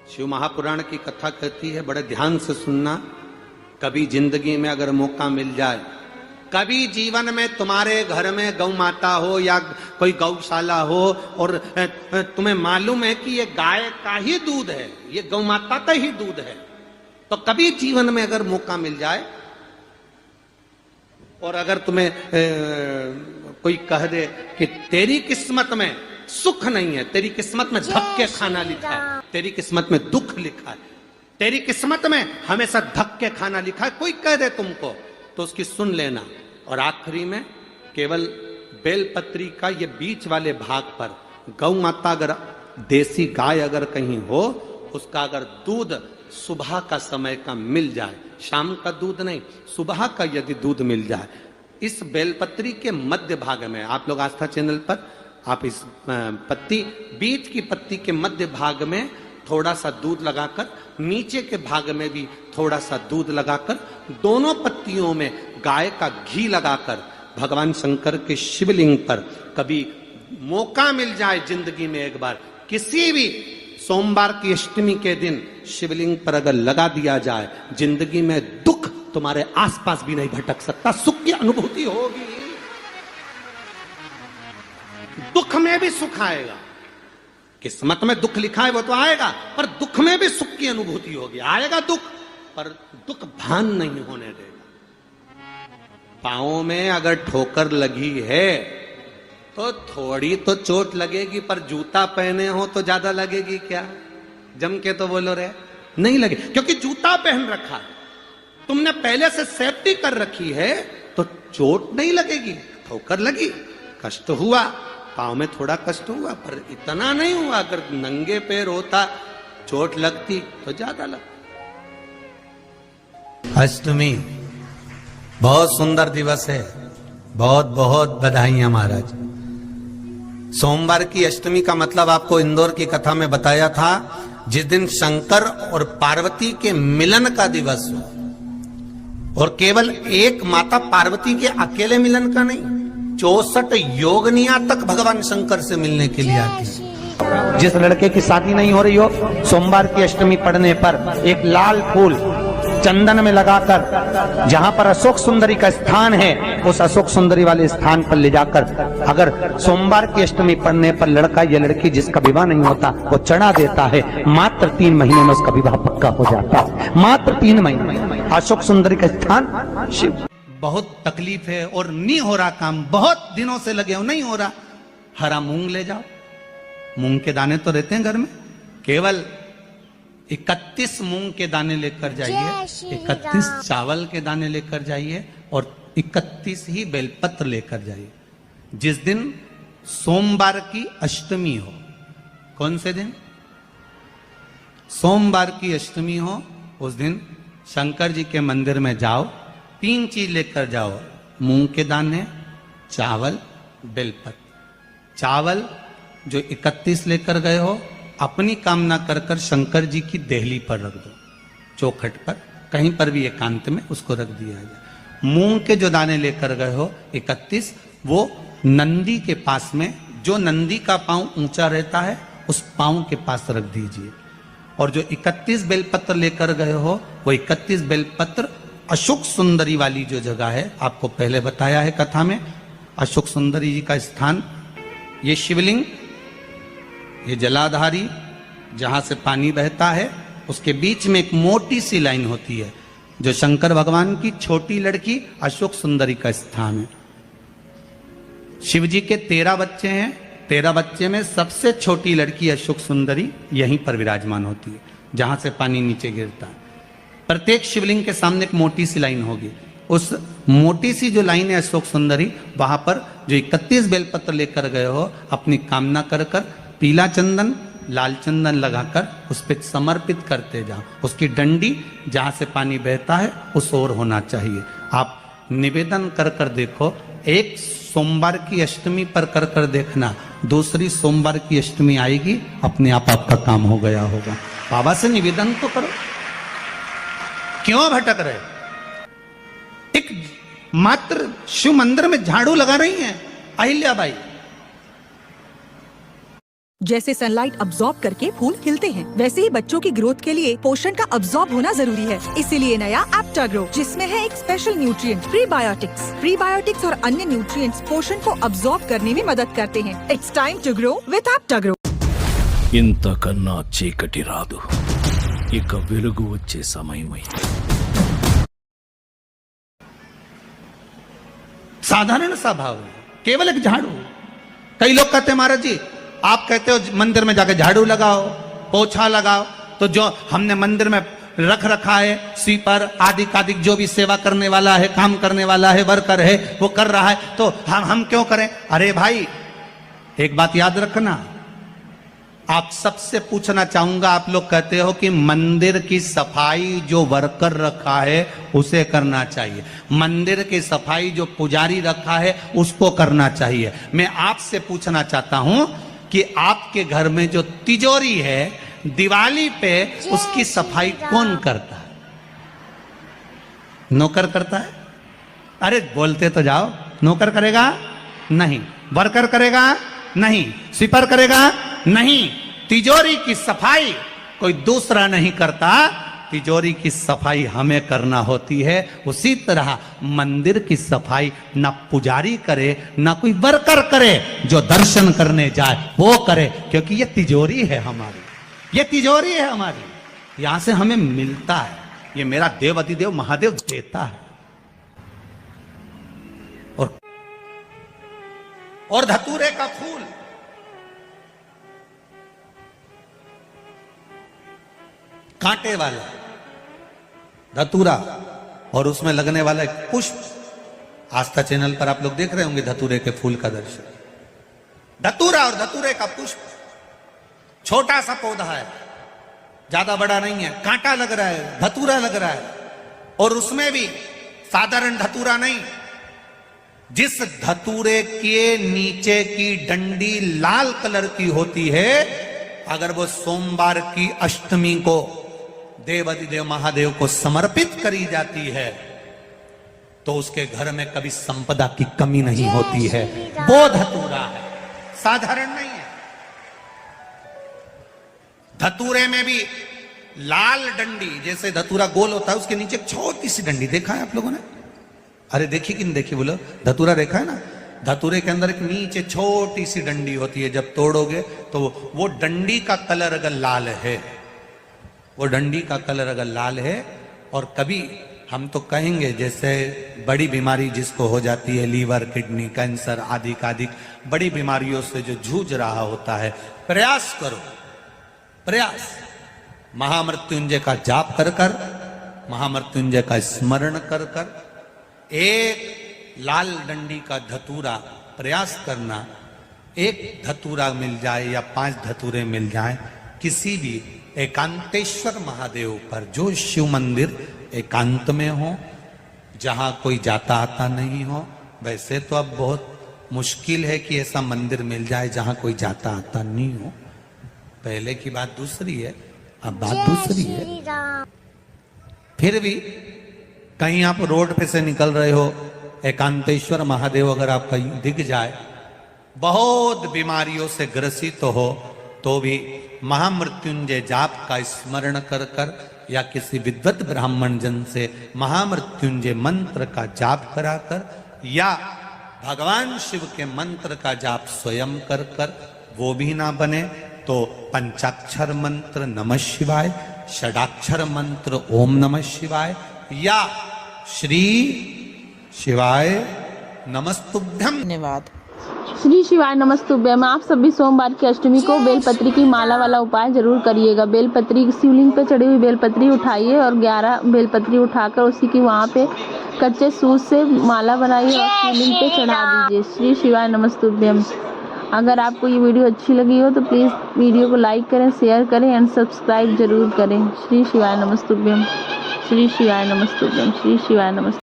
शिव महापुराण की कथा कहती है, बड़े ध्यान से सुनना। कभी जिंदगी में अगर मौका मिल जाए, कभी जीवन में तुम्हारे घर में गौ माता हो या कोई गौशाला हो और तुम्हें मालूम है कि ये गाय का ही दूध है, ये गौ माता का ही दूध है, तो कभी जीवन में अगर मौका मिल जाए और अगर तुम्हें कोई कह दे कि तेरी किस्मत में सुख नहीं है, तेरी किस्मत में धक्के खाना लिखा है, तेरी किस्मत में दुख लिखा है, तेरी किस्मत में हमेशा धक्के खाना लिखा है, कोई कह दे तुमको, तो उसकी सुन लेना। और आखिरी में केवल बेलपत्री का ये बीच वाले भाग पर गौ माता, अगर देसी गाय अगर कहीं हो, उसका अगर दूध सुबह का समय का मिल जाए, शाम का दूध नहीं, सुबह का यदि दूध मिल जाए, इस बेलपत्री के मध्य भाग में, आप लोग आस्था चैनल पर आप इस पत्ती, बीच की पत्ती के मध्य भाग में थोड़ा सा दूध लगाकर, नीचे के भाग में भी थोड़ा सा दूध लगाकर, दोनों पत्तियों में गाय का घी लगाकर भगवान शंकर के शिवलिंग पर कभी मौका मिल जाए जिंदगी में एक बार, किसी भी सोमवार की अष्टमी के दिन शिवलिंग पर अगर लगा दिया जाए, जिंदगी में दुख तुम्हारे आसपास भी नहीं भटक सकता, सुख की अनुभूति होगी। दुख में भी सुख आएगा, किस्मत में दुख लिखा है वो तो आएगा, पर दुख में भी सुख की अनुभूति होगी। आएगा दुख, पर दुख भान नहीं होने देगा। पांवों में अगर ठोकर लगी है तो थोड़ी तो चोट लगेगी, पर जूता पहने हो तो ज्यादा लगेगी क्या? जम के तो बोलो रे, नहीं लगे, क्योंकि जूता पहन रखा, तुमने पहले से सेफ्टी कर रखी है, तो चोट नहीं लगेगी। ठोकर लगी, कष्ट हुआ, पांव में थोड़ा कष्ट हुआ, पर इतना नहीं हुआ। अगर नंगे पैर होता, चोट लगती तो ज्यादा लगती। अष्टमी बहुत सुंदर दिवस है, बहुत बहुत बधाइयां महाराज। सोमवार की अष्टमी का मतलब आपको इंदौर की कथा में बताया था, जिस दिन शंकर और पार्वती के मिलन का दिवस हो, और केवल एक माता पार्वती के अकेले मिलन का नहीं, 64 योगनिया तक भगवान शंकर से मिलने के लिए आती है। जिस लड़के की शादी नहीं हो रही हो, सोमवार की अष्टमी पड़ने पर एक लाल फूल चंदन में लगाकर, जहां पर अशोक सुंदरी का स्थान है, उस अशोक सुंदरी वाले स्थान पर ले जाकर, अगर सोमवार की अष्टमी पड़ने पर लड़का या लड़की जिसका विवाह नहीं होता, वो चढ़ा देता है, मात्र 3 महीने में उसका विवाह पक्का हो जाता है। मात्र 3 महीने। अशोक सुंदरी का स्थान शिव। बहुत तकलीफ है और नहीं हो रहा काम, बहुत दिनों से लगे हो, नहीं हो रहा, हरा मूंग ले जाओ। मूंग के दाने तो रहते हैं घर में, केवल 31 मूंग के दाने लेकर जाइए, 31 चावल के दाने लेकर जाइए, और 31 ही बेलपत्र लेकर जाइए। जिस दिन सोमवार की अष्टमी हो, कौन से दिन? सोमवार की अष्टमी हो, उस दिन शंकर जी के मंदिर में जाओ, 3 चीज लेकर जाओ, मूंग के दाने, चावल, बेलपत्र। चावल जो 31 लेकर गए हो, अपनी कामना कर कर शंकर जी की देहली पर रख दो, चौखट पर, कहीं पर भी एकांत में उसको रख दिया जाए। मूंग के जो दाने लेकर गए हो 31, वो नंदी के पास में, जो नंदी का पांव ऊंचा रहता है, उस पांव के पास रख दीजिए। और जो 31 बेलपत्र लेकर गए हो, वो 31 बेलपत्र अशोक सुंदरी वाली जो जगह है, आपको पहले बताया है कथा में, अशोक सुंदरी जी का स्थान, ये शिवलिंग, ये जलाधारी जहां से पानी बहता है, उसके बीच में एक मोटी सी लाइन होती है, जो शंकर भगवान की छोटी लड़की अशोक सुंदरी का स्थान है। शिव जी के 13 बच्चे हैं, 13 बच्चे में सबसे छोटी लड़की अशोक सुंदरी यहीं पर विराजमान होती है, जहां से पानी नीचे गिरता है। प्रत्येक शिवलिंग के सामने एक मोटी सी लाइन होगी, उस मोटी सी जो लाइन है अशोक सुंदरी, वहां पर जो 31 बेलपत्र लेकर गए हो, अपनी कामना कर कर पीला चंदन, लाल चंदन लगाकर उस पर समर्पित करते जाओ। उसकी डंडी जहां से पानी बहता है उस ओर होना चाहिए। आप निवेदन कर कर देखो, एक सोमवार की अष्टमी पर कर कर देखना, दूसरी सोमवार की अष्टमी आएगी, अपने आप आपका काम हो गया होगा। बाबा से निवेदन तो करो, क्यों भटक रहे? एक मात्र शिव मंदिर में झाड़ू लगा रही हैं अहिल्याबाई, जैसे सनलाइट अब्सॉर्ब करके फूल खिलते हैं, वैसे ही बच्चों की ग्रोथ के लिए पोषण का अब्सॉर्ब होना जरूरी है। इसीलिए नया एप्टाग्रो, जिसमें है एक स्पेशल न्यूट्रिएंट प्रीबायोटिक्स और अन्य न्यूट्रिएंट्स पोषण को अब्सॉर्ब करने में मदद करते हैं। It's time to grow with Aptagrow. ఇంతకన్నా చీకటి రాదు, ఇక వెలుగు వచ్చే సమయమైంది. साधारण सा भाव है, केवल एक झाड़ू। कई लोग कहते हैं महाराज जी, आप कहते हो मंदिर में जाकर झाड़ू लगाओ, पोछा लगाओ, तो जो हमने मंदिर में रख रखा है स्वीपर आदि जो भी सेवा करने वाला है, काम करने वाला है, वर्कर है, वो कर रहा है, तो हम क्यों करें? अरे भाई, एक बात याद रखना, आप सबसे पूछना चाहूंगा, आप लोग कहते हो कि मंदिर की सफाई जो वर्कर रखा है उसे करना चाहिए, मंदिर की सफाई जो पुजारी रखा है उसको करना चाहिए। मैं आपसे पूछना चाहता हूं कि आपके घर में जो तिजोरी है, दिवाली पे उसकी सफाई कौन करता है? नौकर करता है? अरे बोलते तो जाओ। नौकर करेगा? नहीं। वर्कर करेगा? नहीं। स्वीपर करेगा? नहीं। तिजोरी की सफाई कोई दूसरा नहीं करता, तिजोरी की सफाई हमें करना होती है। उसी तरह मंदिर की सफाई ना पुजारी करे, ना कोई वर्कर करे, जो दर्शन करने जाए वो करे, क्योंकि ये तिजोरी है हमारी, ये तिजोरी है हमारी, यहां से हमें मिलता है, ये मेरा देव अधिदेव महादेव देता है। और धतूरे का फूल, कांटे वाला धतूरा, और उसमें लगने वाला एक पुष्प। आस्था चैनल पर आप लोग देख रहे होंगे धतूरे के फूल का दर्शन। धतूरा और धतूरे का पुष्प, छोटा सा पौधा है, ज्यादा बड़ा नहीं है, कांटा लग रहा है, धतूरा लग रहा है, और उसमें भी साधारण धतूरा नहीं, जिस धतूरे के नीचे की डंडी लाल कलर की होती है, अगर वो सोमवार की अष्टमी को देव अधिदेव महादेव को समर्पित करी जाती है, तो उसके घर में कभी संपदा की कमी नहीं होती है। वो धतूरा है, साधारण नहीं है। धतूरे में भी लाल डंडी, जैसे धतूरा गोल होता है, उसके नीचे एक छोटी सी डंडी, देखा है आप लोगों ने? अरे देखी कि नहीं देखी बोलो? धतूरा देखा है ना? धतूरे के अंदर एक नीचे छोटी सी डंडी होती है, जब तोड़ोगे तो वो डंडी का कलर अगर लाल है, वो डंडी का कलर अगर लाल है, और कभी हम तो कहेंगे जैसे बड़ी बीमारी जिसको हो जाती है, लीवर, किडनी, कैंसर आदि बड़ी बीमारियों से जो जूझ रहा होता है, प्रयास करो, प्रयास, महामृत्युंजय का जाप कर कर, महामृत्युंजय का स्मरण कर कर, एक लाल डंडी का धतूरा प्रयास करना, एक धतूरा मिल जाए या 5 धतूरे मिल जाए किसी भी एकांतेश्वर महादेव पर, जो शिव मंदिर एकांत में हो, जहां कोई जाता आता नहीं हो। वैसे तो अब बहुत मुश्किल है कि ऐसा मंदिर मिल जाए जहां कोई जाता आता नहीं हो, पहले की बात दूसरी है, अब बात दूसरी है। फिर भी कहीं आप रोड पे से निकल रहे हो, एकांतेश्वर महादेव अगर आपका दिख जाए, बहुत बीमारियों से ग्रसित हो, तो भी महामृत्युंजय जाप का स्मरण कर कर या किसी विद्वत ब्राह्मण जन से महामृत्युंजय मंत्र का जाप कराकर, या भगवान शिव के मंत्र का जाप स्वयं कर कर, वो भी ना बने तो पंचाक्षर मंत्र नमः शिवाय, षडाक्षर मंत्र ओम नमः शिवाय, या श्री शिवाय नमस्तुभ्यम। धन्यवाद। श्री शिवाय नमस्तुभ्यम। आप सभी सोमवार की अष्टमी को बेलपत्री की माला वाला उपाय जरूर करिएगा। बेलपत्री शिवलिंग पे चढ़ी हुई बेलपत्री उठाइए और 11 बेलपत्री उठाकर उसी की वहाँ पे कच्चे सूत से माला बनाइए और शिवलिंग पे चढ़ा दीजिए। श्री शिवाय नमस्तुभ्यम। अगर आपको ये वीडियो अच्छी लगी हो तो प्लीज़ वीडियो को लाइक करें, शेयर करें एंड सब्सक्राइब जरूर करें। श्री शिवाय नमस्तुभ्यम। श्री शिवाय नमस्तुभ्यम। श्री शिवाय नमस्तुभ्यम।